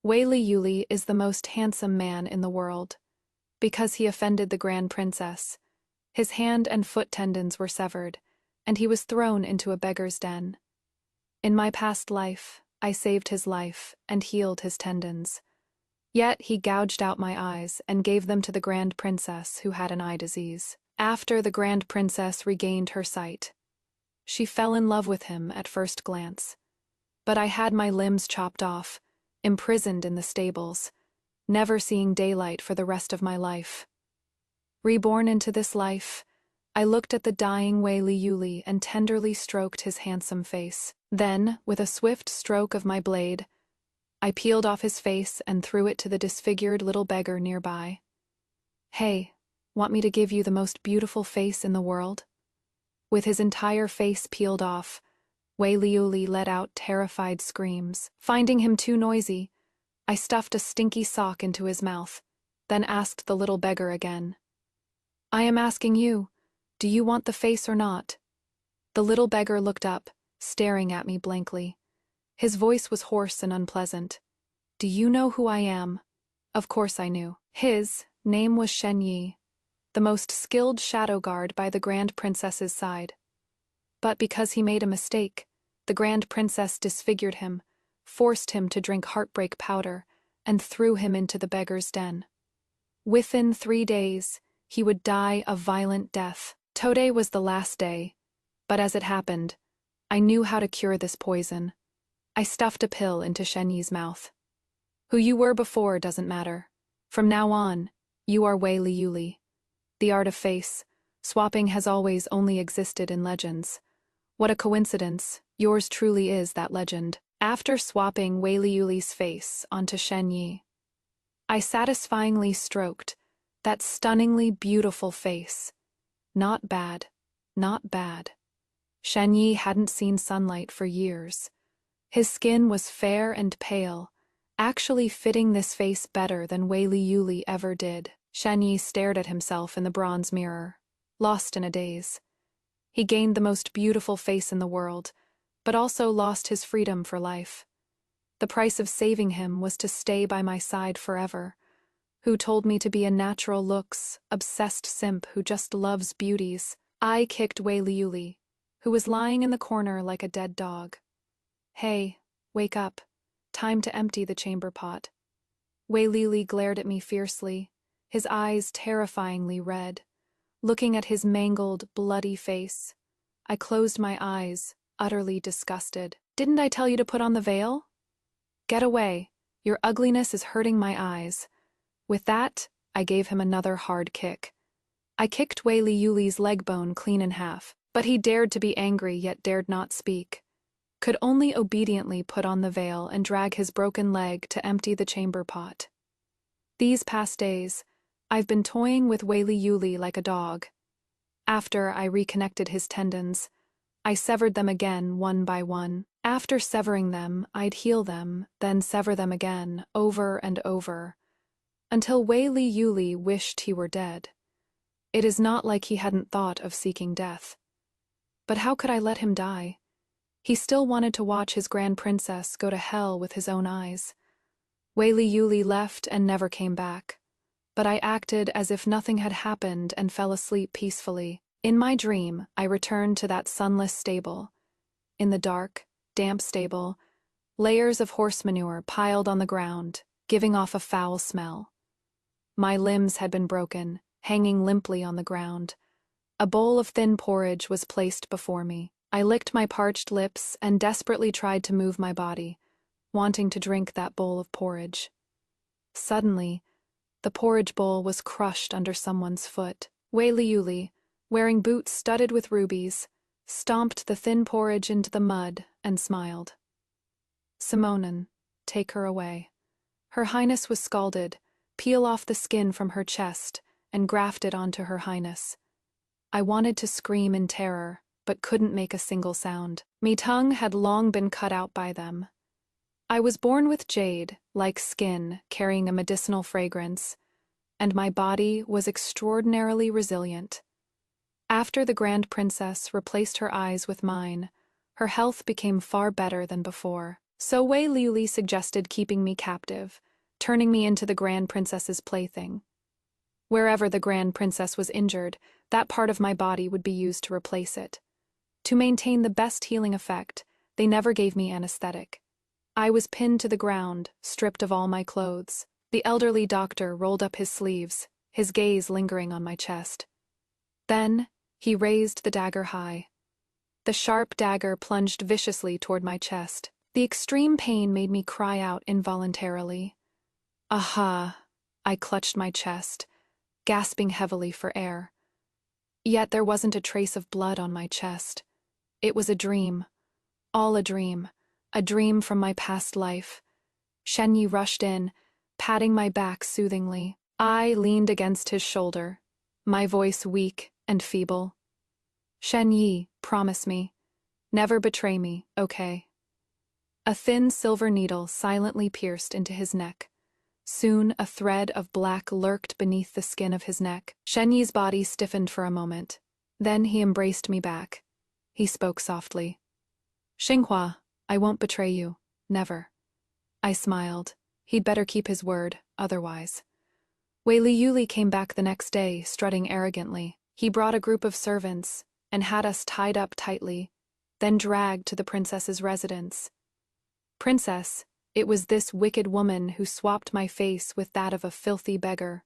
Wei Yuli is the most handsome man in the world. Because he offended the Grand Princess, his hand and foot tendons were severed, and he was thrown into a beggar's den. In my past life, I saved his life and healed his tendons. Yet he gouged out my eyes and gave them to the Grand Princess who had an eye disease. After the Grand Princess regained her sight, she fell in love with him at first glance. But I had my limbs chopped off, imprisoned in the stables, never seeing daylight for the rest of my life. Reborn into this life, I looked at the dying Wei Yuli and tenderly stroked his handsome face. Then, with a swift stroke of my blade, I peeled off his face and threw it to the disfigured little beggar nearby. Hey, want me to give you the most beautiful face in the world? With his entire face peeled off, Wei Yuli let out terrified screams. Finding him too noisy, I stuffed a stinky sock into his mouth, then asked the little beggar again. I am asking you, do you want the face or not? The little beggar looked up, staring at me blankly. His voice was hoarse and unpleasant. Do you know who I am? Of course I knew. His name was Shing Yao, the most skilled shadow guard by the Grand Princess's side. But because he made a mistake, the Grand Princess disfigured him, forced him to drink heartbreak powder, and threw him into the beggar's den. Within 3 days, he would die a violent death. Today was the last day, but as it happened, I knew how to cure this poison. I stuffed a pill into Shing Yao's mouth. Who you were before doesn't matter. From now on, you are Wei Yuli. The art of face swapping has always only existed in legends. What a coincidence, yours truly is that legend. After swapping Wei Yuli's face onto Shing Yao, I satisfyingly stroked that stunningly beautiful face. Not bad, not bad. Shing Yao hadn't seen sunlight for years. His skin was fair and pale, actually fitting this face better than Wei Yuli ever did. Shing Yao stared at himself in the bronze mirror, lost in a daze. He gained the most beautiful face in the world, but also lost his freedom for life. The price of saving him was to stay by my side forever. Who told me to be a natural looks, obsessed simp who just loves beauties? I kicked Wei Yuli, who was lying in the corner like a dead dog. Hey, wake up. Time to empty the chamber pot. Wei Yuli glared at me fiercely, his eyes terrifyingly red. Looking at his mangled, bloody face, I closed my eyes, utterly disgusted. Didn't I tell you to put on the veil? Get away. Your ugliness is hurting my eyes. With that, I gave him another hard kick. I kicked Wei Yuli's leg bone clean in half, but he dared to be angry yet dared not speak. Could only obediently put on the veil and drag his broken leg to empty the chamber pot. These past days, I've been toying with Wei Yuli like a dog. After I reconnected his tendons, I severed them again one by one. After severing them, I'd heal them, then sever them again, over and over, until Wei Yuli wished he were dead. It is not like he hadn't thought of seeking death. But how could I let him die? He still wanted to watch his Grand Princess go to hell with his own eyes. Wei Yuli left and never came back. But I acted as if nothing had happened and fell asleep peacefully. In my dream, I returned to that sunless stable. In the dark, damp stable, layers of horse manure piled on the ground, giving off a foul smell. My limbs had been broken, hanging limply on the ground. A bowl of thin porridge was placed before me. I licked my parched lips and desperately tried to move my body, wanting to drink that bowl of porridge. Suddenly, the porridge bowl was crushed under someone's foot. Wei Yuli, wearing boots studded with rubies, stomped the thin porridge into the mud and smiled. Simonin, take her away. Her Highness was scalded. Peel off the skin from her chest and graft it onto Her Highness. I wanted to scream in terror, but couldn't make a single sound. Me tongue had long been cut out by them. I was born with jade, like skin, carrying a medicinal fragrance, and my body was extraordinarily resilient. After the Grand Princess replaced her eyes with mine, her health became far better than before. So Wei Liuli suggested keeping me captive, turning me into the Grand Princess's plaything. Wherever the Grand Princess was injured, that part of my body would be used to replace it. To maintain the best healing effect, they never gave me anesthetic. I was pinned to the ground, stripped of all my clothes. The elderly doctor rolled up his sleeves, his gaze lingering on my chest. Then, he raised the dagger high. The sharp dagger plunged viciously toward my chest. The extreme pain made me cry out involuntarily. Aha! I clutched my chest, gasping heavily for air. Yet there wasn't a trace of blood on my chest. It was a dream. All a dream from my past life. Shing Yao rushed in, patting my back soothingly. I leaned against his shoulder, my voice weak and feeble. Shing Yao, promise me. Never betray me, okay? A thin silver needle silently pierced into his neck. Soon a thread of black lurked beneath the skin of his neck. Shing Yao's body stiffened for a moment. Then he embraced me back. He spoke softly. Xinghua, I won't betray you. Never. I smiled. He'd better keep his word, otherwise. Wei Liuli came back the next day, strutting arrogantly. He brought a group of servants and had us tied up tightly, then dragged to the princess's residence. Princess, it was this wicked woman who swapped my face with that of a filthy beggar.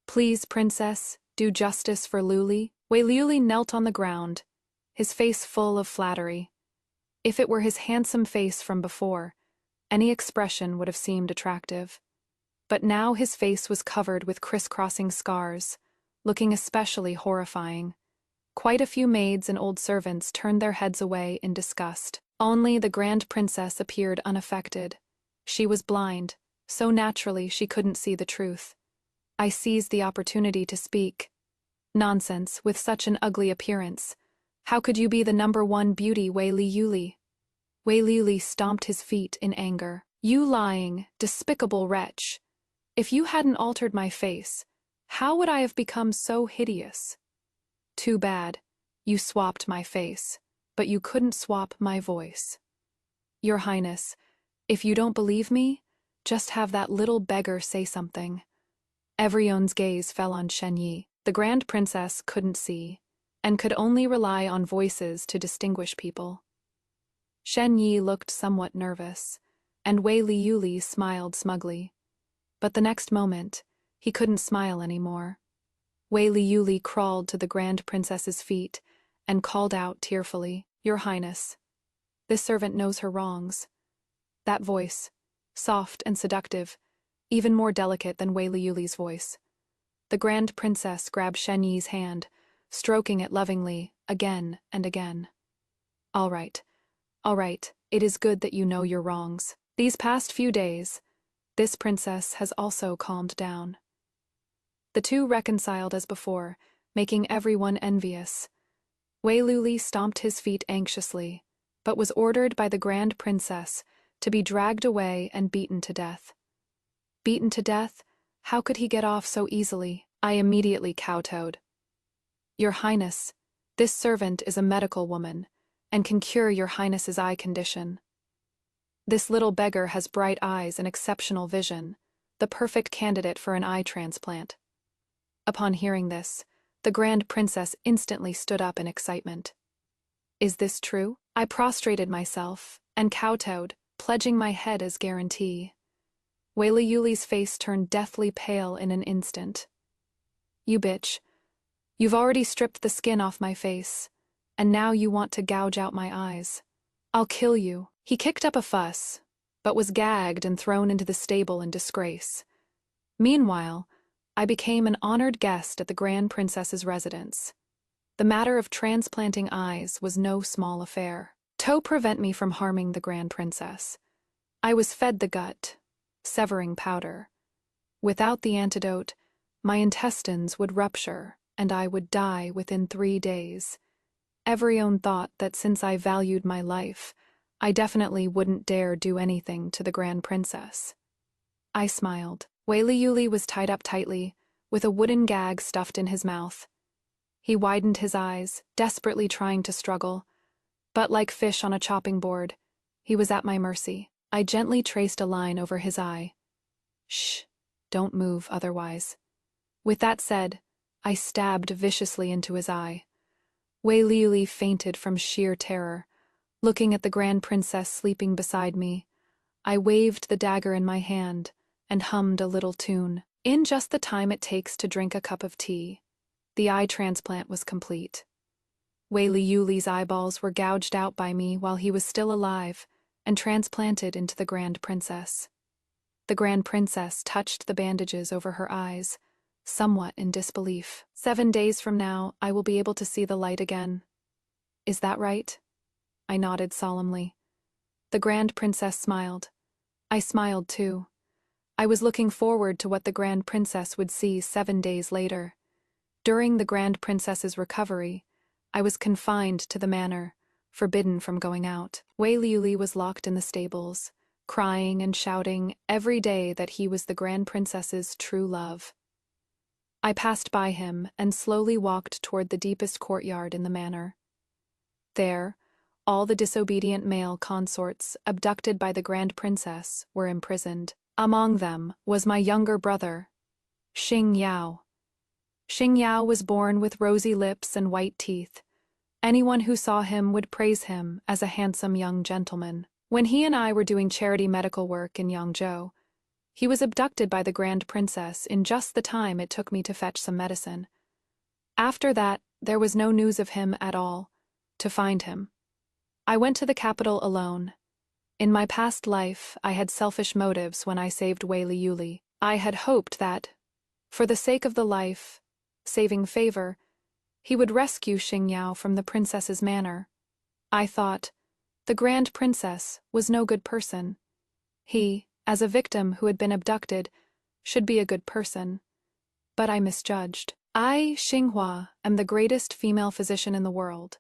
Please, princess, do justice for Liuli. Wei Liuli knelt on the ground, his face full of flattery. If it were his handsome face from before, any expression would have seemed attractive. But now his face was covered with crisscrossing scars, looking especially horrifying. Quite a few maids and old servants turned their heads away in disgust. Only the Grand Princess appeared unaffected. She was blind, so naturally she couldn't see the truth. I seized the opportunity to speak. Nonsense, with such an ugly appearance. How could you be the #1 beauty, Wei Liuli? Wei Liuli stomped his feet in anger. You lying, despicable wretch. If you hadn't altered my face, how would I have become so hideous? Too bad. You swapped my face, but you couldn't swap my voice. Your Highness, if you don't believe me, just have that little beggar say something. Everyone's gaze fell on Shing Yao. The Grand Princess couldn't see, and could only rely on voices to distinguish people. Shing Yao looked somewhat nervous, and Wei Liuli smiled smugly. But the next moment, he couldn't smile anymore. Wei Liuli crawled to the Grand Princess's feet and called out tearfully, Your Highness, this servant knows her wrongs. That voice, soft and seductive, even more delicate than Wei Liuli's voice. The Grand Princess grabbed Shing Yao's hand, stroking it lovingly, again and again. All right, it is good that you know your wrongs. These past few days, this princess has also calmed down. The two reconciled as before, making everyone envious. Wei Liuli stomped his feet anxiously, but was ordered by the Grand Princess to be dragged away and beaten to death. Beaten to death? How could he get off so easily? I immediately kowtowed. Your Highness, this servant is a medical woman, and can cure your Highness's eye condition. This little beggar has bright eyes and exceptional vision, the perfect candidate for an eye transplant. Upon hearing this, the Grand Princess instantly stood up in excitement. Is this true? I prostrated myself and kowtowed, pledging my head as guarantee. Wei Liuli's face turned deathly pale in an instant. You bitch. You've already stripped the skin off my face, and now you want to gouge out my eyes. I'll kill you. He kicked up a fuss, but was gagged and thrown into the stable in disgrace. Meanwhile, I became an honored guest at the Grand Princess's residence. The matter of transplanting eyes was no small affair. To prevent me from harming the Grand Princess, I was fed the gut, severing powder. Without the antidote, my intestines would rupture, and I would die within 3 days. Everyone thought that since I valued my life, I definitely wouldn't dare do anything to the Grand Princess. I smiled. Wei Liuli was tied up tightly, with a wooden gag stuffed in his mouth. He widened his eyes, desperately trying to struggle, but like fish on a chopping board, he was at my mercy. I gently traced a line over his eye. Shh, don't move otherwise. With that said, I stabbed viciously into his eye. Wei Liuli fainted from sheer terror. Looking at the Grand Princess sleeping beside me, I waved the dagger in my hand and hummed a little tune. In just the time it takes to drink a cup of tea, the eye transplant was complete. Wei Liuli's eyeballs were gouged out by me while he was still alive and transplanted into the Grand Princess. The Grand Princess touched the bandages over her eyes, somewhat in disbelief. 7 days from now, I will be able to see the light again. Is that right? I nodded solemnly. The Grand Princess smiled. I smiled too. I was looking forward to what the Grand Princess would see 7 days later. During the Grand Princess's recovery, I was confined to the manor, forbidden from going out. Wei Liuli was locked in the stables, crying and shouting every day that he was the Grand Princess's true love. I passed by him and slowly walked toward the deepest courtyard in the manor. There, all the disobedient male consorts abducted by the Grand Princess were imprisoned. Among them was my younger brother, Shing Yao. Shing Yao was born with rosy lips and white teeth. Anyone who saw him would praise him as a handsome young gentleman. When he and I were doing charity medical work in Yangzhou, he was abducted by the Grand Princess in just the time it took me to fetch some medicine. After that, there was no news of him at all. To find him, I went to the capital alone. In my past life, I had selfish motives when I saved Wei Liuli. I had hoped that, for the sake of the life, saving favor, he would rescue Shing Yao from the princess's manor. I thought, the Grand Princess was no good person. He, as a victim who had been abducted, should be a good person. But I misjudged. I, Xinghua, am the greatest female physician in the world.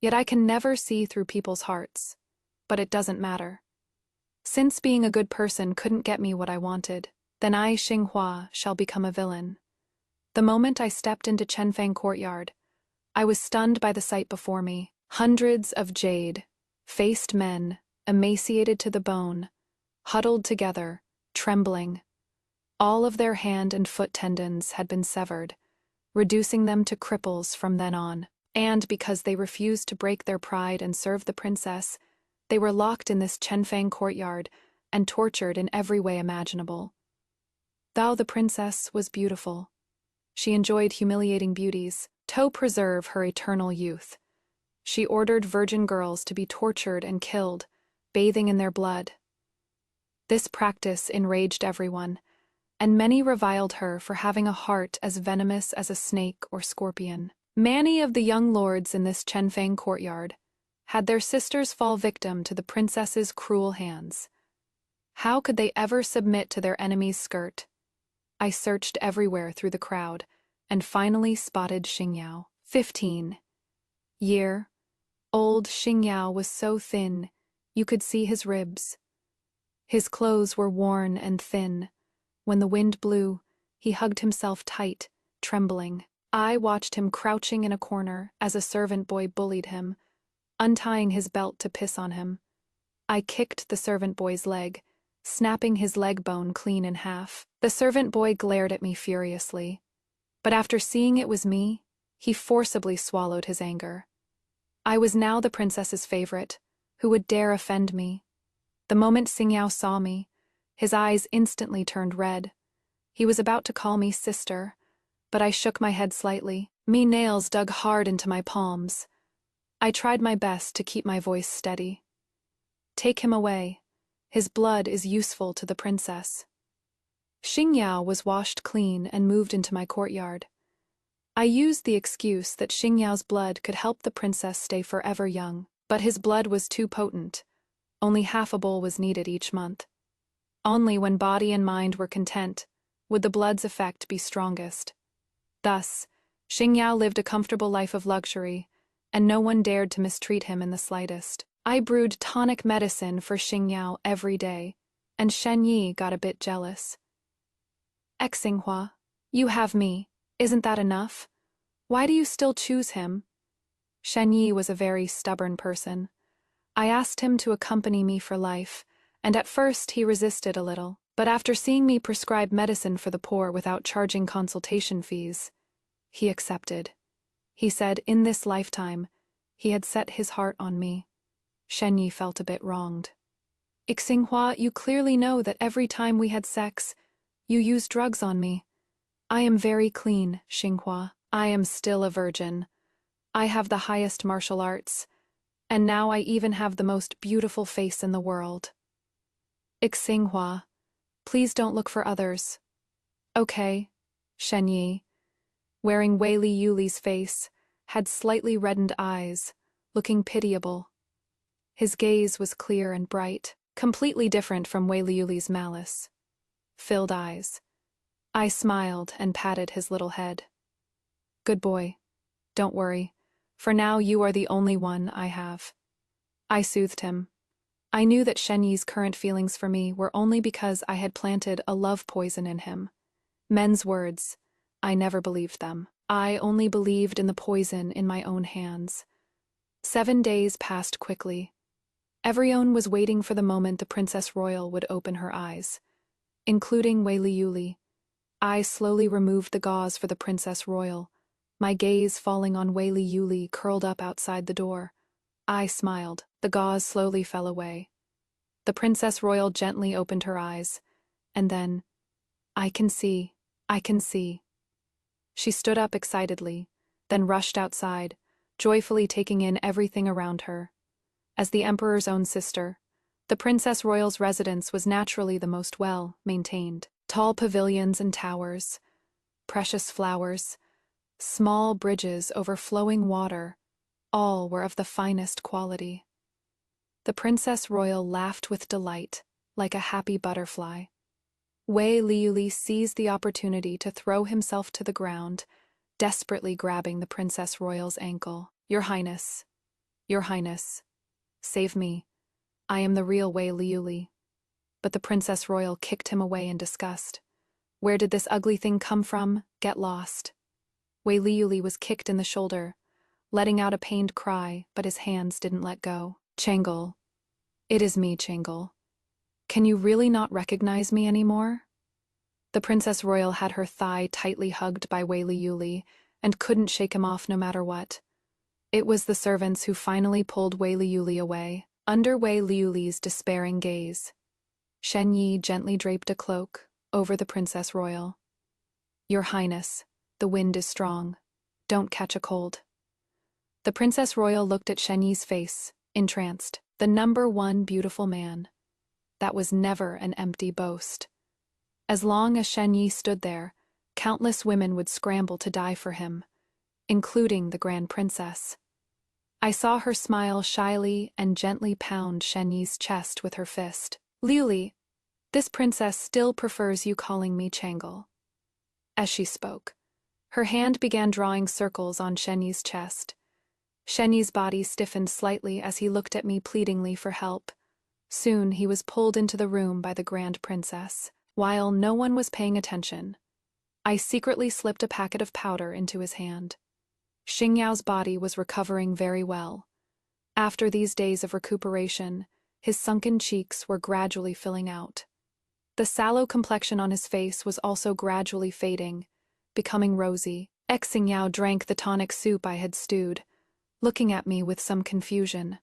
Yet I can never see through people's hearts. But it doesn't matter. Since being a good person couldn't get me what I wanted, then I, Xinghua, shall become a villain. The moment I stepped into Chenfang Courtyard, I was stunned by the sight before me. Hundreds of jade-faced men, emaciated to the bone, huddled together, trembling. All of their hand and foot tendons had been severed, reducing them to cripples from then on. And because they refused to break their pride and serve the princess, they were locked in this Chenfang courtyard and tortured in every way imaginable. Though the princess was beautiful, she enjoyed humiliating beauties to preserve her eternal youth. She ordered virgin girls to be tortured and killed, bathing in their blood. This practice enraged everyone, and many reviled her for having a heart as venomous as a snake or scorpion. Many of the young lords in this Chenfang courtyard had their sisters fall victim to the princess's cruel hands. How could they ever submit to their enemy's skirt? I searched everywhere through the crowd, and finally spotted Shing Yao. 15. Year. Old Shing Yao was so thin, you could see his ribs. His clothes were worn and thin. When the wind blew, he hugged himself tight, trembling. I watched him crouching in a corner as a servant boy bullied him, untying his belt to piss on him. I kicked the servant boy's leg, snapping his leg bone clean in half. The servant boy glared at me furiously, but after seeing it was me, he forcibly swallowed his anger. I was now the princess's favorite. Who would dare offend me? The moment Xing Yao saw me, his eyes instantly turned red. He was about to call me sister, but I shook my head slightly. Me nails dug hard into my palms. I tried my best to keep my voice steady. Take him away. His blood is useful to the princess. Xing Yao was washed clean and moved into my courtyard. I used the excuse that Xing Yao's blood could help the princess stay forever young, but his blood was too potent. Only half a bowl was needed each month. Only when body and mind were content would the blood's effect be strongest. Thus, Xing Yao lived a comfortable life of luxury, and no one dared to mistreat him in the slightest. I brewed tonic medicine for Xing Yao every day, and Shen Yi got a bit jealous. Xinghua, you have me. Isn't that enough? Why do you still choose him? Shen Yi was a very stubborn person. I asked him to accompany me for life, and at first he resisted a little. But after seeing me prescribe medicine for the poor without charging consultation fees, he accepted. He said in this lifetime, he had set his heart on me. Shen Yi felt a bit wronged. Xinghua, you clearly know that every time we had sex, you used drugs on me. I am very clean, Xinghua. I am still a virgin. I have the highest martial arts, and now I even have the most beautiful face in the world. Xinghua, please don't look for others. Okay, Shen Yi, wearing Wei Li Yuli's face, had slightly reddened eyes, looking pitiable. His gaze was clear and bright, completely different from Wei Li Yuli's malice. Filled eyes. I smiled and patted his little head. Good boy. Don't worry. For now you are the only one I have. I soothed him. I knew that Shen Yi's current feelings for me were only because I had planted a love poison in him. Men's words. I never believed them. I only believed in the poison in my own hands. 7 days passed quickly. Everyone was waiting for the moment the Princess Royal would open her eyes, including Wei Li Yuli. I slowly removed the gauze for the Princess Royal, my gaze falling on Wei Li Yuli curled up outside the door. I smiled. The gauze slowly fell away. The Princess Royal gently opened her eyes, and then, I can see. She stood up excitedly, then rushed outside, joyfully taking in everything around her. As the Emperor's own sister, the Princess Royal's residence was naturally the most well-maintained. Tall pavilions and towers, precious flowers, small bridges over flowing water, all were of the finest quality. The Princess Royal laughed with delight, like a happy butterfly. Wei Li seized the opportunity to throw himself to the ground, desperately grabbing the Princess Royal's ankle. Your Highness, save me. I am the real Wei Li. But the Princess Royal kicked him away in disgust. Where did this ugly thing come from? Get lost. Wei Li was kicked in the shoulder, letting out a pained cry, but his hands didn't let go. Changel. It is me, Changel. Can you really not recognize me anymore? The Princess Royal had her thigh tightly hugged by Wei Li and couldn't shake him off no matter what. It was the servants who finally pulled Wei Li away, under Wei Li's despairing gaze. Shen Yi gently draped a cloak over the Princess Royal. Your Highness, the wind is strong. Don't catch a cold. The Princess Royal looked at Shen Yi's face, entranced. The #1 beautiful man. That was never an empty boast. As long as Shen Yi stood there, countless women would scramble to die for him, including the Grand Princess. I saw her smile shyly and gently pound Shen Yi's chest with her fist. Liuli, this princess still prefers you calling me Changel. As she spoke, her hand began drawing circles on Shen Yi's chest. Shen Yi's body stiffened slightly as he looked at me pleadingly for help. Soon he was pulled into the room by the Grand Princess. While no one was paying attention, I secretly slipped a packet of powder into his hand. Shing Yao's body was recovering very well. After these days of recuperation, his sunken cheeks were gradually filling out. The sallow complexion on his face was also gradually fading, becoming rosy. Xing Yao drank the tonic soup I had stewed, looking at me with some confusion.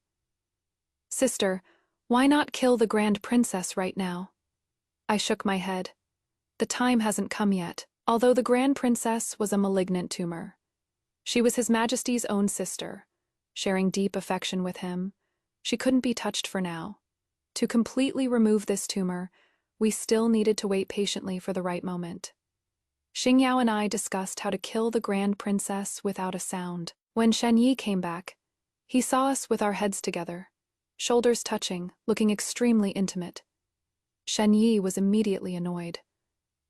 Sister, why not kill the Grand Princess right now? I shook my head. The time hasn't come yet. Although the Grand Princess was a malignant tumor, she was His Majesty's own sister, sharing deep affection with him. She couldn't be touched for now. To completely remove this tumor, we still needed to wait patiently for the right moment. Shing Yao and I discussed how to kill the Grand Princess without a sound. When Shen Yi came back, he saw us with our heads together, shoulders touching, looking extremely intimate. Shen Yi was immediately annoyed.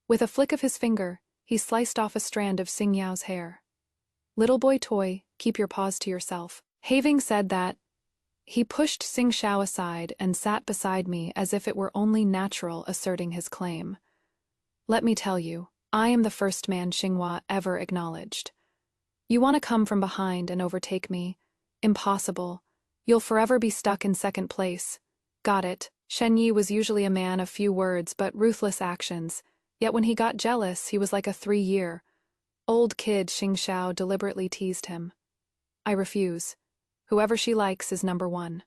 With a flick of his finger, he sliced off a strand of Xing Yao's hair. Little boy toy, keep your paws to yourself. Having said that, he pushed Xing Xiao aside and sat beside me as if it were only natural, asserting his claim. Let me tell you, I am the first man Xinghua ever acknowledged. You want to come from behind and overtake me? Impossible. You'll forever be stuck in second place. Got it, Shen Yi was usually a man of few words but ruthless actions, yet when he got jealous, he was like a 3-year-old kid. Shing Yao deliberately teased him. I refuse. Whoever she likes is number one.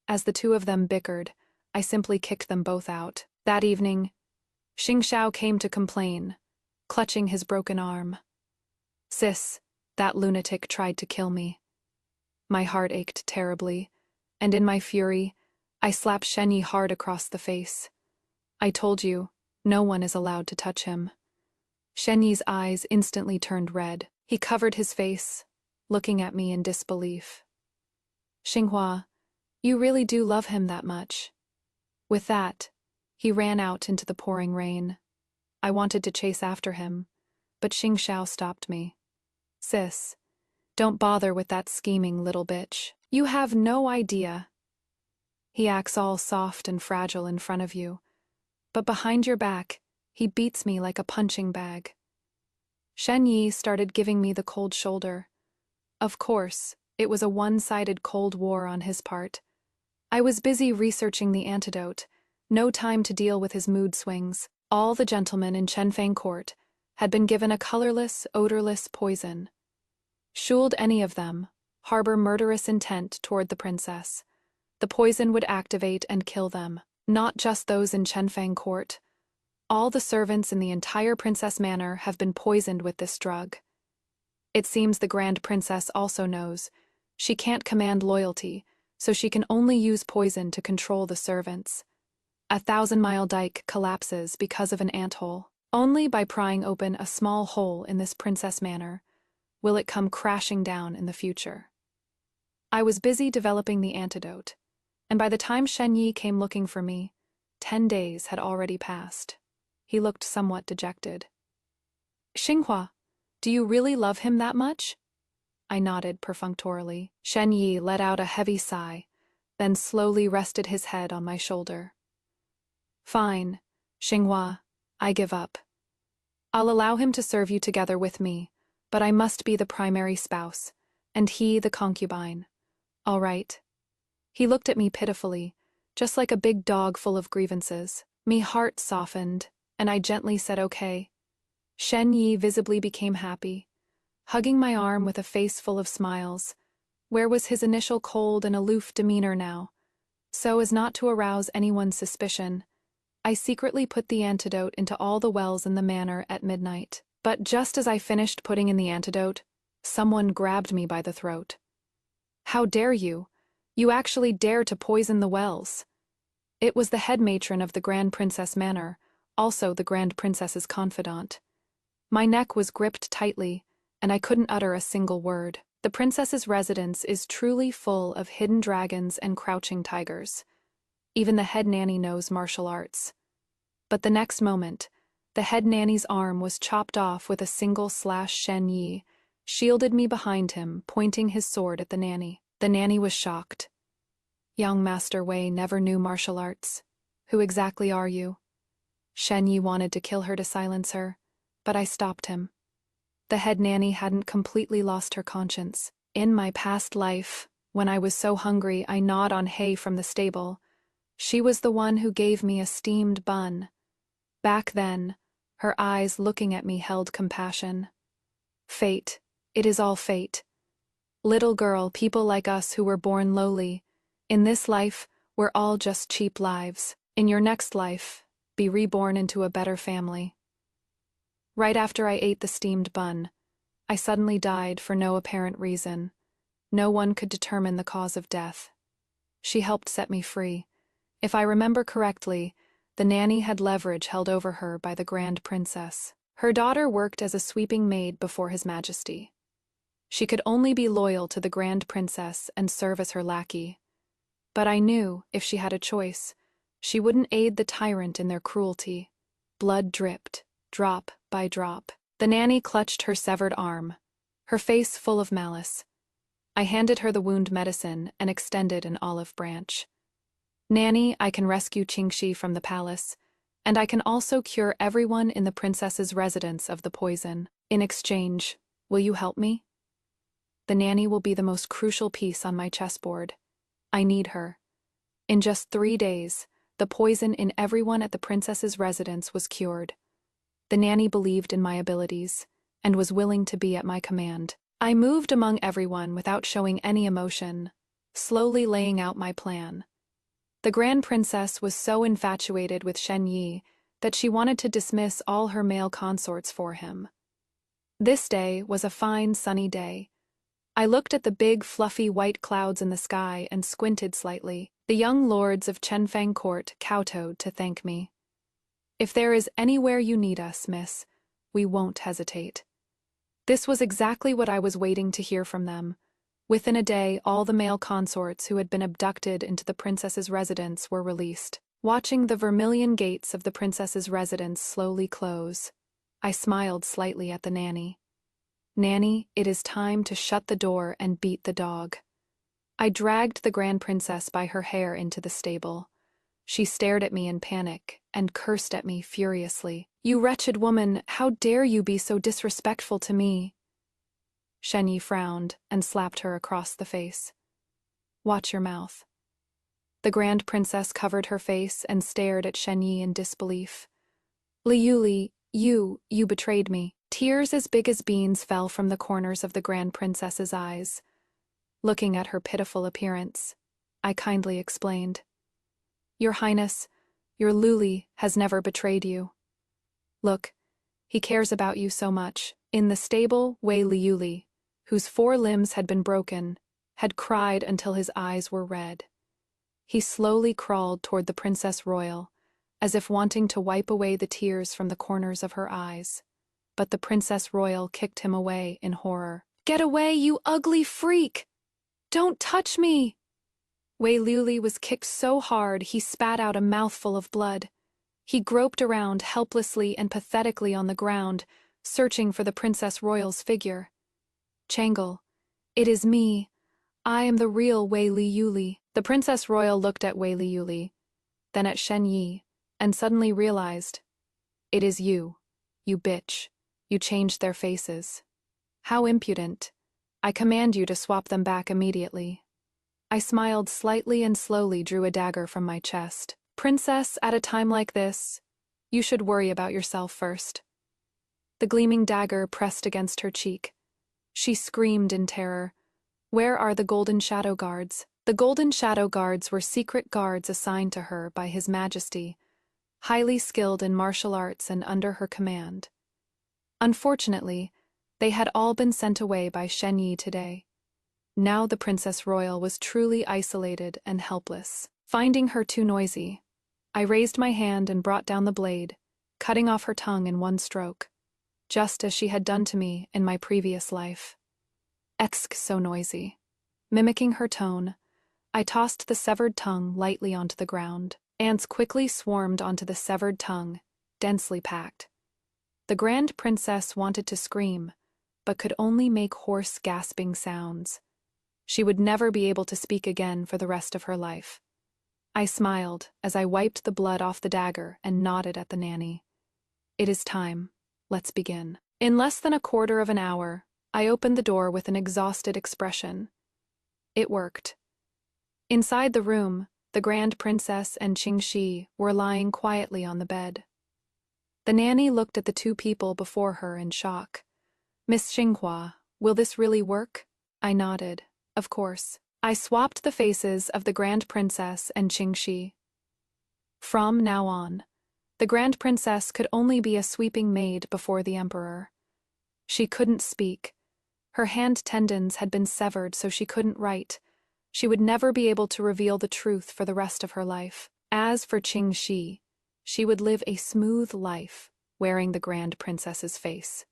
As the two of them bickered, I simply kicked them both out. That evening, Shing Yao came to complain, clutching his broken arm. Sis, that lunatic tried to kill me. My heart ached terribly, and in my fury, I slapped Shen Yi hard across the face. I told you, no one is allowed to touch him. Shen Yi's eyes instantly turned red. He covered his face, looking at me in disbelief. Xinghua, you really do love him that much? With that, he ran out into the pouring rain. I wanted to chase after him, but Xing Yao stopped me. Sis, don't bother with that scheming little bitch. You have no idea. He acts all soft and fragile in front of you, but behind your back, he beats me like a punching bag. Shen Yi started giving me the cold shoulder. Of course, it was a one-sided cold war on his part. I was busy researching the antidote, no time to deal with his mood swings. All the gentlemen in Chenfang court had been given a colorless, odorless poison. Should any of them harbor murderous intent toward the princess, the poison would activate and kill them. Not just those in Chenfang court. All the servants in the entire princess manor have been poisoned with this drug. It seems the grand princess also knows. She can't command loyalty, so she can only use poison to control the servants. 1,000-mile dike collapses because of an anthole. Only by prying open a small hole in this princess manor will it come crashing down in the future. I was busy developing the antidote, and by the time Shen Yi came looking for me, 10 days had already passed. He looked somewhat dejected. Xinghua, do you really love him that much? I nodded perfunctorily. Shen Yi let out a heavy sigh, then slowly rested his head on my shoulder. Fine, Xinghua, I give up. I'll allow him to serve you together with me, but I must be the primary spouse, and he the concubine. All right. He looked at me pitifully, just like a big dog full of grievances. Me heart softened, and I gently said okay. Shen Yi visibly became happy, hugging my arm with a face full of smiles. Where was his initial cold and aloof demeanor now? So as not to arouse anyone's suspicion, I secretly put the antidote into all the wells in the manor at midnight. But just as I finished putting in the antidote, someone grabbed me by the throat. How dare you? You actually dare to poison the wells. It was the head matron of the Grand Princess Manor, also the Grand Princess's confidant. My neck was gripped tightly, and I couldn't utter a single word. The princess's residence is truly full of hidden dragons and crouching tigers. Even the head nanny knows martial arts. But the next moment, the head nanny's arm was chopped off with a single slash. Shen Yi shielded me behind him, pointing his sword at the nanny. The nanny was shocked. Young Master Wei never knew martial arts. Who exactly are you? Shen Yi wanted to kill her to silence her, but I stopped him. The head nanny hadn't completely lost her conscience. In my past life, when I was so hungry I gnawed on hay from the stable, she was the one who gave me a steamed bun. Back then, her eyes looking at me held compassion. Fate, it is all fate. Little girl, people like us who were born lowly. In this life, we're all just cheap lives. In your next life, be reborn into a better family. Right after I ate the steamed bun, I suddenly died for no apparent reason. No one could determine the cause of death. She helped set me free. If I remember correctly, the nanny had leverage held over her by the Grand Princess. Her daughter worked as a sweeping maid before His Majesty. She could only be loyal to the Grand Princess and serve as her lackey. But I knew, if she had a choice, she wouldn't aid the tyrant in their cruelty. Blood dripped, drop by drop. The nanny clutched her severed arm, her face full of malice. I handed her the wound medicine and extended an olive branch. Nanny, I can rescue Qingxi from the palace, and I can also cure everyone in the princess's residence of the poison. In exchange, will you help me? The nanny will be the most crucial piece on my chessboard. I need her. In just 3 days, The poison in everyone at the princess's residence was cured. The nanny believed in my abilities and was willing to be at my command. I moved among everyone without showing any emotion, slowly laying out my plan. The Grand Princess was so infatuated with Shen Yi that she wanted to dismiss all her male consorts for him. This day was a fine sunny day. I looked at the big fluffy white clouds in the sky and squinted slightly. The young lords of Chenfang Court kowtowed to thank me. "If there is anywhere you need us, miss, we won't hesitate." This was exactly what I was waiting to hear from them. Within a day, all the male consorts who had been abducted into the princess's residence were released. Watching the vermilion gates of the princess's residence slowly close, I smiled slightly at the nanny. "Nanny, it is time to shut the door and beat the dog." I dragged the Grand Princess by her hair into the stable. She stared at me in panic and cursed at me furiously. "You wretched woman, how dare you be so disrespectful to me?" Shen Yi frowned and slapped her across the face. "Watch your mouth." The Grand Princess covered her face and stared at Shen Yi in disbelief. "Li Yuli, you betrayed me." Tears as big as beans fell from the corners of the Grand Princess's eyes. Looking at her pitiful appearance, I kindly explained. "Your Highness, your Luli has never betrayed you. Look, he cares about you so much." In the stable, Wei Liuli, whose 4 limbs had been broken, had cried until his eyes were red. He slowly crawled toward the Princess Royal, as if wanting to wipe away the tears from the corners of her eyes. But the Princess Royal kicked him away in horror. "Get away, you ugly freak! Don't touch me!" Wei Liuli was kicked so hard he spat out a mouthful of blood. He groped around helplessly and pathetically on the ground, searching for the Princess Royal's figure. "Changle, it is me. I am the real Wei Liuli." The Princess Royal looked at Wei Liuli, then at Shen Yi, and suddenly realized, "It is you, you bitch. You changed their faces. How impudent. I command you to swap them back immediately." I smiled slightly and slowly drew a dagger from my chest. "Princess, at a time like this, you should worry about yourself first." The gleaming dagger pressed against her cheek. She screamed in terror. "Where are the Golden Shadow Guards?" The Golden Shadow Guards were secret guards assigned to her by His Majesty, highly skilled in martial arts and under her command. Unfortunately, they had all been sent away by Shen Yi today. Now the Princess Royal was truly isolated and helpless. Finding her too noisy, I raised my hand and brought down the blade, cutting off her tongue in one stroke, just as she had done to me in my previous life. "Exk, so noisy." Mimicking her tone, I tossed the severed tongue lightly onto the ground. Ants quickly swarmed onto the severed tongue, densely packed. The Grand Princess wanted to scream, but could only make hoarse, gasping sounds. She would never be able to speak again for the rest of her life. I smiled as I wiped the blood off the dagger and nodded at the nanny. "It is time. Let's begin." In less than a quarter of an hour, I opened the door with an exhausted expression. It worked. Inside the room, the Grand Princess and Qingxi were lying quietly on the bed. The nanny looked at the 2 people before her in shock. "Miss Xinghua, will this really work?" I nodded. "Of course." I swapped the faces of the Grand Princess and Qingxi. From now on, the Grand Princess could only be a sweeping maid before the Emperor. She couldn't speak. Her hand tendons had been severed so she couldn't write. She would never be able to reveal the truth for the rest of her life. As for Qingxi, she would live a smooth life, wearing the Grand Princess's face.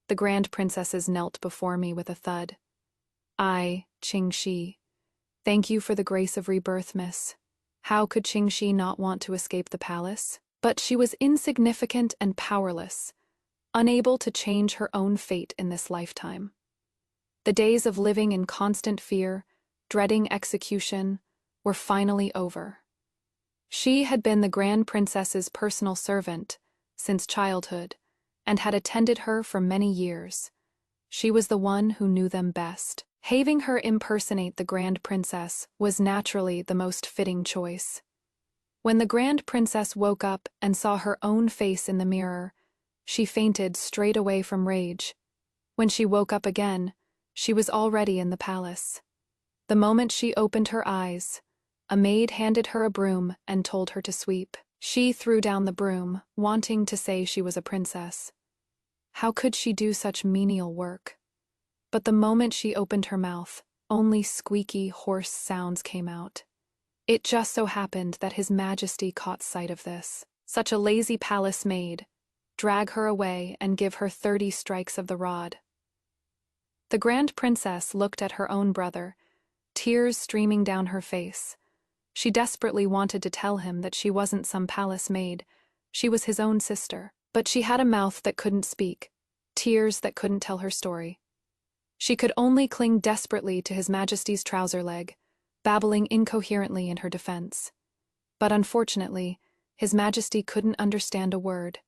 The Grand Princesses knelt before me with a thud. "I, Qingxi, thank you for the grace of rebirth, miss." How could Qingxi not want to escape the palace? But she was insignificant and powerless, unable to change her own fate in this lifetime. The days of living in constant fear, dreading execution, were finally over. She had been the Grand Princess's personal servant since childhood and had attended her for many years. She was the one who knew them best. Having her impersonate the Grand Princess was naturally the most fitting choice. When the Grand Princess woke up and saw her own face in the mirror, she fainted straight away from rage. When she woke up again, she was already in the palace. The moment she opened her eyes, a maid handed her a broom and told her to sweep. She threw down the broom, wanting to say she was a princess. How could she do such menial work? But the moment she opened her mouth, only squeaky, hoarse sounds came out. It just so happened that His Majesty caught sight of this. Such a lazy palace maid. Drag her away and give her 30 strikes of the rod. The Grand Princess looked at her own brother, tears streaming down her face. She desperately wanted to tell him that she wasn't some palace maid, she was his own sister. But she had a mouth that couldn't speak, tears that couldn't tell her story. She could only cling desperately to His Majesty's trouser leg, babbling incoherently in her defense. But unfortunately, His Majesty couldn't understand a word.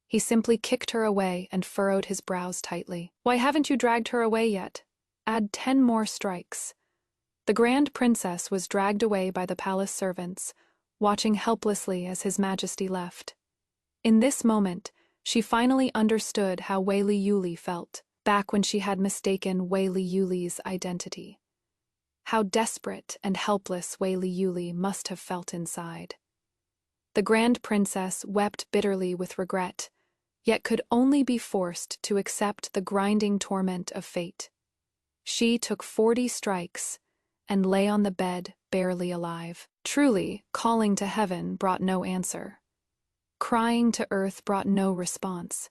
He simply kicked her away and furrowed his brows tightly. "Why haven't you dragged her away yet? Add 10 more strikes." The Grand Princess was dragged away by the palace servants, watching helplessly as His Majesty left. In this moment, she finally understood how Wei Li Yuli felt, back when she had mistaken Wei Li Yuli's identity. How desperate and helpless Wei Li Yuli must have felt inside. The Grand Princess wept bitterly with regret, yet could only be forced to accept the grinding torment of fate. She took 40 strikes and lay on the bed barely alive. Truly, calling to heaven brought no answer. Crying to earth brought no response.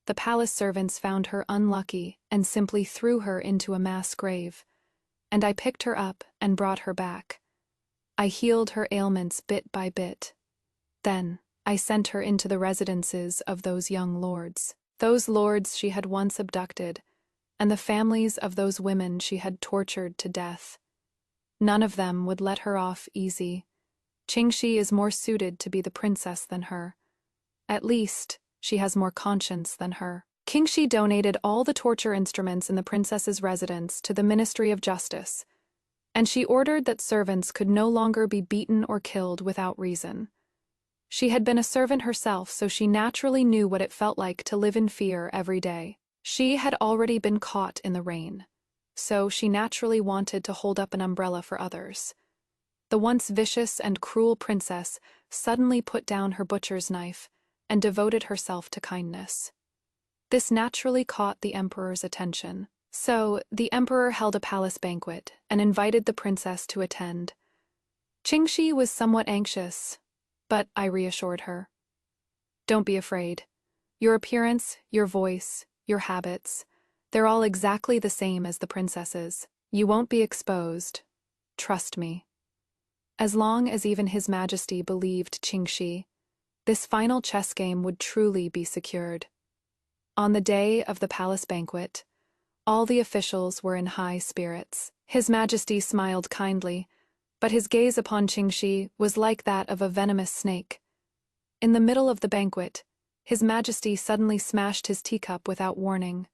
The palace servants found her unlucky and simply threw her into a mass grave, and I picked her up and brought her back. I healed her ailments bit by bit. Then, I sent her into the residences of those young lords. Those lords she had once abducted, and the families of those women she had tortured to death. None of them would let her off easy. Qingxi is more suited to be the princess than her. At least, she has more conscience than her. Qingxi donated all the torture instruments in the princess's residence to the Ministry of Justice, and she ordered that servants could no longer be beaten or killed without reason. She had been a servant herself, so she naturally knew what it felt like to live in fear every day. She had already been caught in the rain, so she naturally wanted to hold up an umbrella for others. The once vicious and cruel princess suddenly put down her butcher's knife and devoted herself to kindness. This naturally caught the emperor's attention. So, the emperor held a palace banquet and invited the princess to attend. Qingxi was somewhat anxious, but I reassured her. "Don't be afraid. Your appearance, your voice, your habits, they're all exactly the same as the princess's. You won't be exposed. Trust me." As long as even His Majesty believed Qingxi, this final chess game would truly be secured. On the day of the palace banquet, all the officials were in high spirits. His Majesty smiled kindly, but his gaze upon Qingxi was like that of a venomous snake. In the middle of the banquet, His Majesty suddenly smashed his teacup without warning.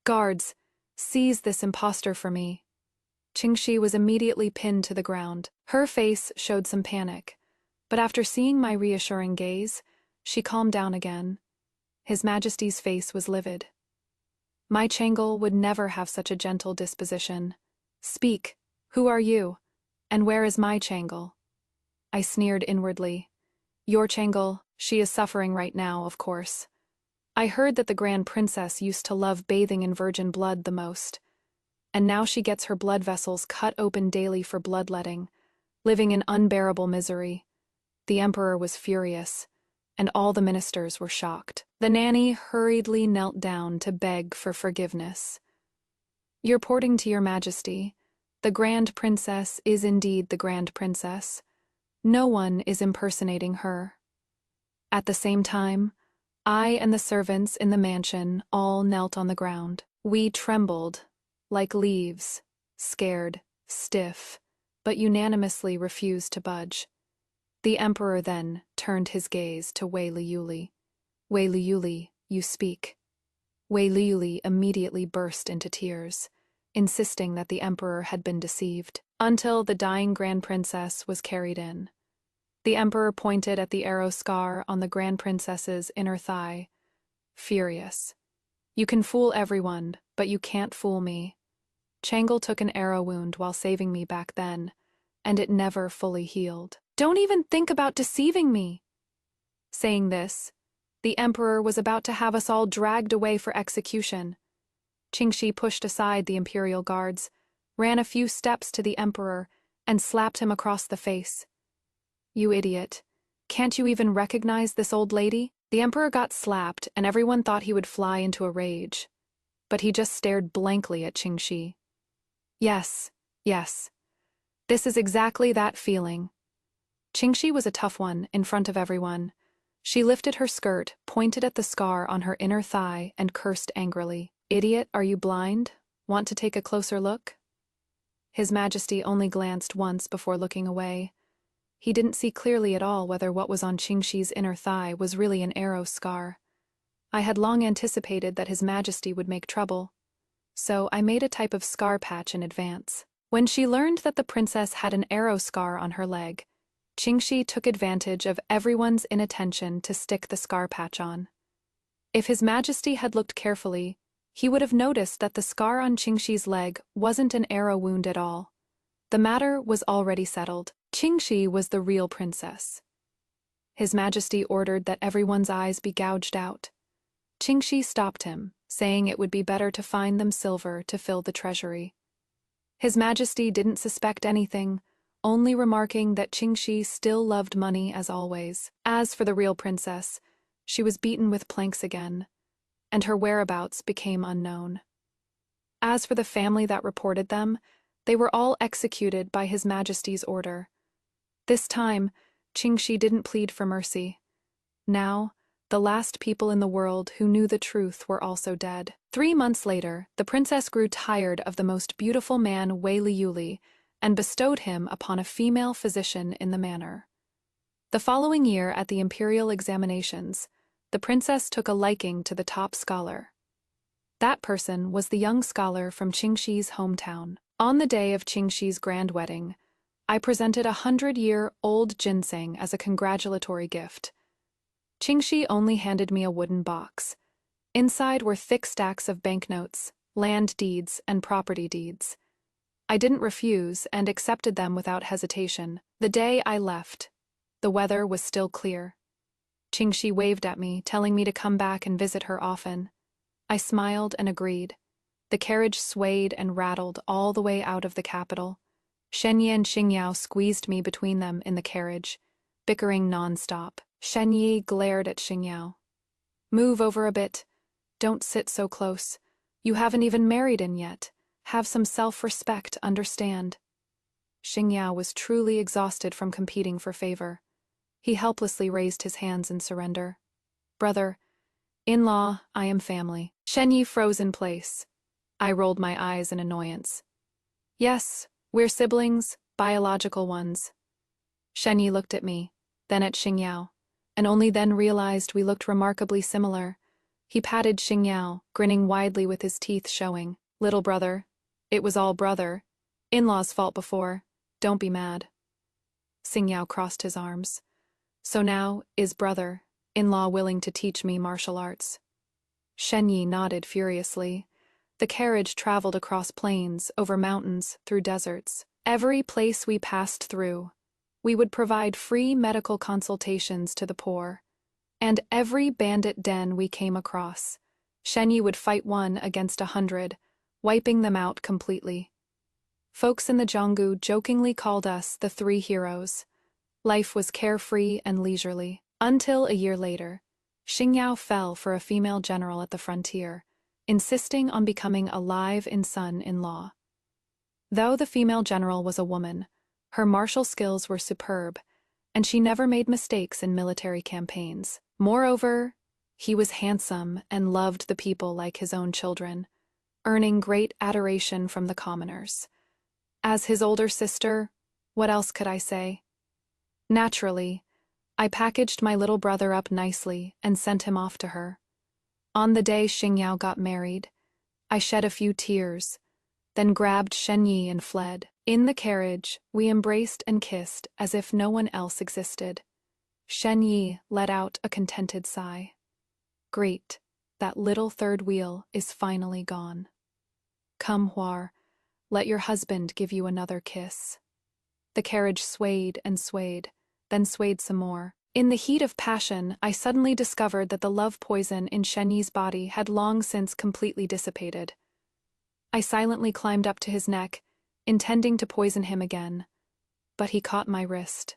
"Guards, seize this impostor for me." Qingxi was immediately pinned to the ground. Her face showed some panic, but after seeing my reassuring gaze, she calmed down again. His Majesty's face was livid. "My Changel would never have such a gentle disposition. Speak, who are you? And where is my Changel?" I sneered inwardly. "Your Changel, she is suffering right now, of course. I heard that the Grand Princess used to love bathing in virgin blood the most, and now she gets her blood vessels cut open daily for bloodletting, living in unbearable misery." The emperor was furious, and all the ministers were shocked. The nanny hurriedly knelt down to beg for forgiveness. "You're reporting to your Majesty. The Grand Princess is indeed the Grand Princess. No one is impersonating her." At the same time, I and the servants in the mansion all knelt on the ground. We trembled, like leaves, scared, stiff, but unanimously refused to budge. The emperor then turned his gaze to Wei Li Yuli. "Wei Li Yuli, you speak." Wei Li Yuli immediately burst into tears, insisting that the emperor had been deceived, until the dying Grand Princess was carried in. The emperor pointed at the arrow scar on the grand princess's inner thigh, furious. You can fool everyone, but you can't fool me. Changle took an arrow wound while saving me back then, and it never fully healed. Don't even think about deceiving me. Saying this, the emperor was about to have us all dragged away for execution. Qingxi pushed aside the imperial guards, ran a few steps to the emperor, and slapped him across the face. You idiot. Can't you even recognize this old lady? The emperor got slapped, and everyone thought he would fly into a rage. But he just stared blankly at Qingxi. Yes, yes. This is exactly that feeling. Qingxi was a tough one in front of everyone. She lifted her skirt, pointed at the scar on her inner thigh, and cursed angrily. Idiot, are you blind? Want to take a closer look? His Majesty only glanced once before looking away. He didn't see clearly at all whether what was on Qingxi's inner thigh was really an arrow scar. I had long anticipated that His Majesty would make trouble, so I made a type of scar patch in advance. When she learned that the princess had an arrow scar on her leg, Qingxi took advantage of everyone's inattention to stick the scar patch on. If His Majesty had looked carefully, he would have noticed that the scar on Qingxi's leg wasn't an arrow wound at all. The matter was already settled. Qingxi was the real princess. His Majesty ordered that everyone's eyes be gouged out. Qingxi stopped him, saying it would be better to find them silver to fill the treasury. His Majesty didn't suspect anything, only remarking that Qingxi still loved money as always. As for the real princess, she was beaten with planks again, and her whereabouts became unknown. As for the family that reported them, they were all executed by His Majesty's order. This time, Qingxi didn't plead for mercy. Now, the last people in the world who knew the truth were also dead. 3 months later, the princess grew tired of the most beautiful man Wei Liuli and bestowed him upon a female physician in the manor. The following year at the imperial examinations, the princess took a liking to the top scholar. That person was the young scholar from Qingxi's hometown. On the day of Qingxi's grand wedding, I presented 100-year-old ginseng as a congratulatory gift. Qingxi only handed me a wooden box. Inside were thick stacks of banknotes, land deeds, and property deeds. I didn't refuse and accepted them without hesitation. The day I left, the weather was still clear. Qingxi waved at me, telling me to come back and visit her often. I smiled and agreed. The carriage swayed and rattled all the way out of the capital. Sheng Yi and Shing Yao squeezed me between them in the carriage, bickering non-stop. Sheng Yi glared at Shing Yao. Move over a bit. Don't sit so close. You haven't even married in yet. Have some self-respect, understand. Shing Yao was truly exhausted from competing for favor. He helplessly raised his hands in surrender. Brother, in-law, I am family. Sheng Yi froze in place. I rolled my eyes in annoyance. Yes, we're siblings, biological ones. Sheng Yi looked at me, then at Shing Yao, and only then realized we looked remarkably similar. He patted Shing Yao, grinning widely with his teeth showing. Little brother. It was all brother. In-law's fault before. Don't be mad. Shing Yao crossed his arms. So now, is brother, in-law willing to teach me martial arts? Sheng Yi nodded furiously. The carriage traveled across plains, over mountains, through deserts. Every place we passed through, we would provide free medical consultations to the poor. And every bandit den we came across, Sheng Yi would fight 1 against 100, wiping them out completely. Folks in the Jianggu jokingly called us the 3 heroes. Life was carefree and leisurely. Until a year later, Shing Yao fell for a female general at the frontier, insisting on becoming a live-in son-in-law. Though the female general was a woman, her martial skills were superb, and she never made mistakes in military campaigns. Moreover, he was handsome and loved the people like his own children, earning great adoration from the commoners. As his older sister, what else could I say? Naturally, I packaged my little brother up nicely and sent him off to her. On the day Shing Yao got married, I shed a few tears, then grabbed Sheng Yi and fled. In the carriage, we embraced and kissed as if no one else existed. Shen Yi let out a contented sigh. Great, that little third wheel is finally gone. Come, Huar, let your husband give you another kiss. The carriage swayed and swayed, then swayed some more. In the heat of passion, I suddenly discovered that the love poison in Shen Yi's body had long since completely dissipated. I silently climbed up to his neck, intending to poison him again, but he caught my wrist.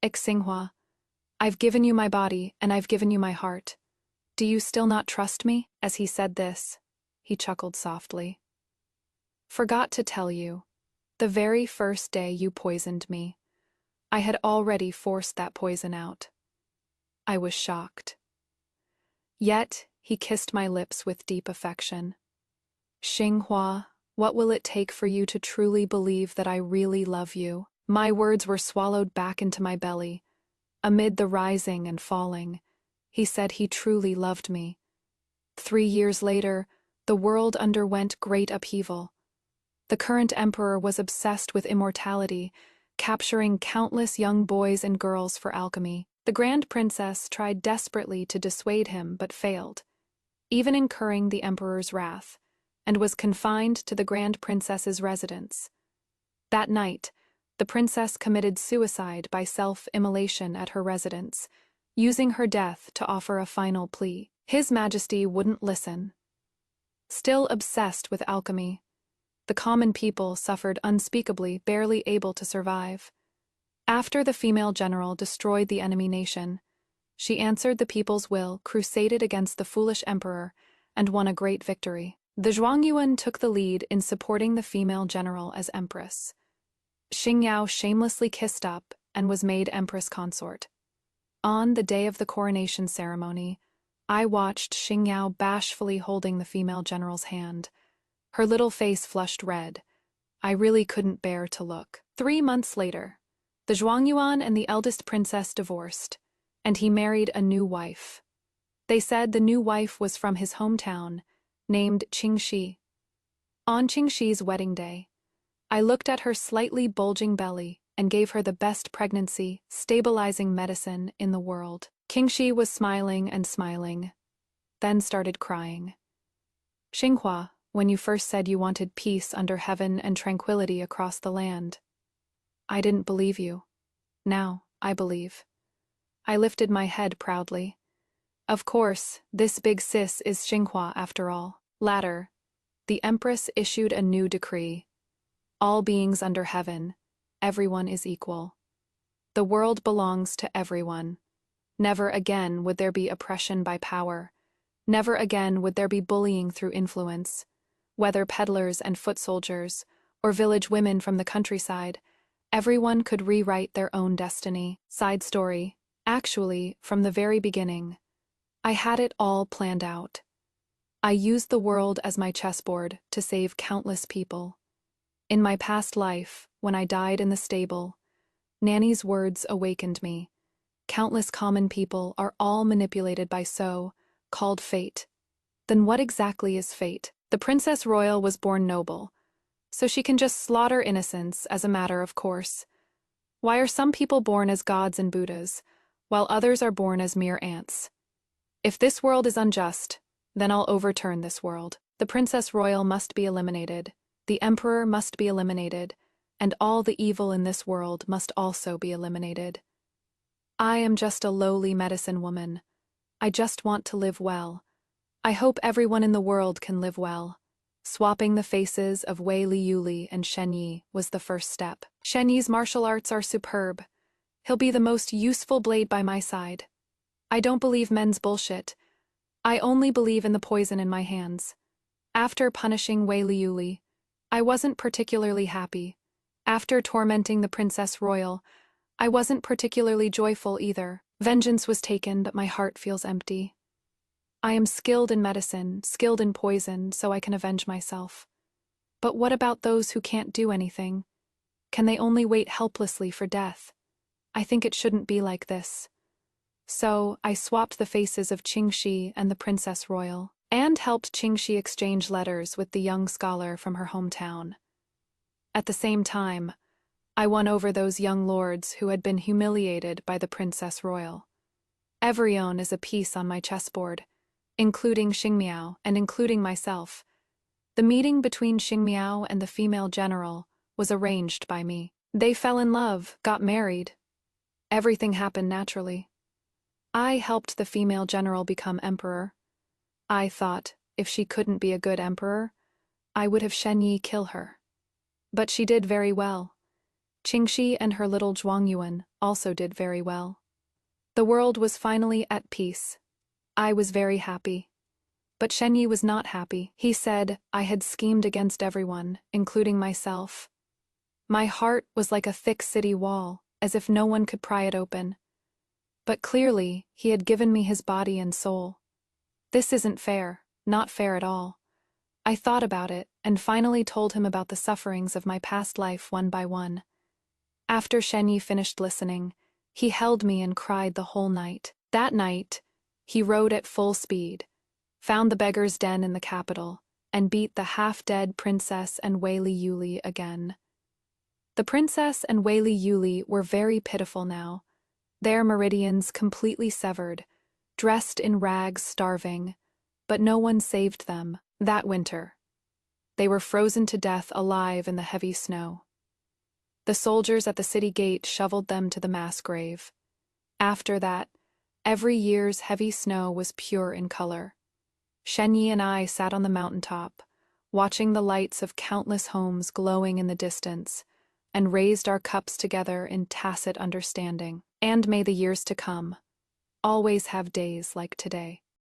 Xinghua, I've given you my body and I've given you my heart. Do you still not trust me? As he said this, he chuckled softly. Forgot to tell you, the very first day you poisoned me, I had already forced that poison out. I was shocked. Yet, he kissed my lips with deep affection. Xinghua, what will it take for you to truly believe that I really love you? My words were swallowed back into my belly. Amid the rising and falling, he said he truly loved me. 3 years later, the world underwent great upheaval. The current emperor was obsessed with immortality, capturing countless young boys and girls for alchemy. The Grand Princess tried desperately to dissuade him but failed, even incurring the emperor's wrath, and was confined to the Grand Princess's residence. That night, the princess committed suicide by self-immolation at her residence, using her death to offer a final plea. His Majesty wouldn't listen. Still obsessed with alchemy, the common people suffered unspeakably, barely able to survive. After the female general destroyed the enemy nation, she answered the people's will, crusaded against the foolish emperor, and won a great victory. The Zhuangyuan took the lead in supporting the female general as empress. Shing Yao shamelessly kissed up and was made empress consort. On the day of the coronation ceremony, I watched Shing Yao bashfully holding the female general's hand. Her little face flushed red. I really couldn't bear to look. 3 months later, the Zhuangyuan and the eldest princess divorced, and he married a new wife. They said the new wife was from his hometown, named Qingxi. On Qingxi's wedding day, I looked at her slightly bulging belly and gave her the best pregnancy, stabilizing medicine in the world. Qingxi was smiling and smiling, then started crying. Xinghua, when you first said you wanted peace under heaven and tranquility across the land, I didn't believe you. Now, I believe. I lifted my head proudly. Of course, this big sis is Xinghua after all. Later, the Empress issued a new decree. All beings under heaven, everyone is equal. The world belongs to everyone. Never again would there be oppression by power. Never again would there be bullying through influence. Whether peddlers and foot soldiers, or village women from the countryside, everyone could rewrite their own destiny. Side story. Actually, from the very beginning, I had it all planned out. I used the world as my chessboard to save countless people. In my past life, when I died in the stable, Nanny's words awakened me. Countless common people are all manipulated by so-called fate. Then what exactly is fate? The Princess Royal was born noble, so she can just slaughter innocents as a matter of course. Why are some people born as gods and Buddhas, while others are born as mere ants? If this world is unjust, then I'll overturn this world. The Princess Royal must be eliminated, the Emperor must be eliminated, and all the evil in this world must also be eliminated. I am just a lowly medicine woman. I just want to live well. I hope everyone in the world can live well. Swapping the faces of Wei Liyuli and Shen Yi was the first step. Shen Yi's martial arts are superb. He'll be the most useful blade by my side. I don't believe men's bullshit. I only believe in the poison in my hands. After punishing Wei Liyuli, I wasn't particularly happy. After tormenting the Princess Royal, I wasn't particularly joyful either. Vengeance was taken, but my heart feels empty. I am skilled in medicine, skilled in poison, so I can avenge myself. But what about those who can't do anything? Can they only wait helplessly for death? I think it shouldn't be like this. So, I swapped the faces of Qingxi and the Princess Royal, and helped Qingxi exchange letters with the young scholar from her hometown. At the same time, I won over those young lords who had been humiliated by the Princess Royal. Everyone is a piece on my chessboard, including Shing Yao and including myself. The meeting between Shing Yao and the female general was arranged by me. They fell in love, got married. Everything happened naturally. I helped the female general become emperor. I thought, if she couldn't be a good emperor, I would have Shen Yi kill her. But she did very well. Qingxi and her little Zhuangyuan also did very well. The world was finally at peace. I was very happy. But Shen Yi was not happy. He said I had schemed against everyone, including myself. My heart was like a thick city wall, as if no one could pry it open. But clearly, he had given me his body and soul. This isn't fair, not fair at all. I thought about it and finally told him about the sufferings of my past life one by one. After Shen Yi finished listening, he held me and cried the whole night. That night, he rode at full speed, found the beggar's den in the capital, and beat the half-dead princess and Wei Li Yuli again. The princess and Wei Li Yuli were very pitiful now, their meridians completely severed, dressed in rags, starving, but no one saved them that winter. They were frozen to death alive in the heavy snow. The soldiers at the city gate shoveled them to the mass grave. After that, every year's heavy snow was pure in color. Shen Yi and I sat on the mountaintop, watching the lights of countless homes glowing in the distance, and raised our cups together in tacit understanding. And may the years to come always have days like today.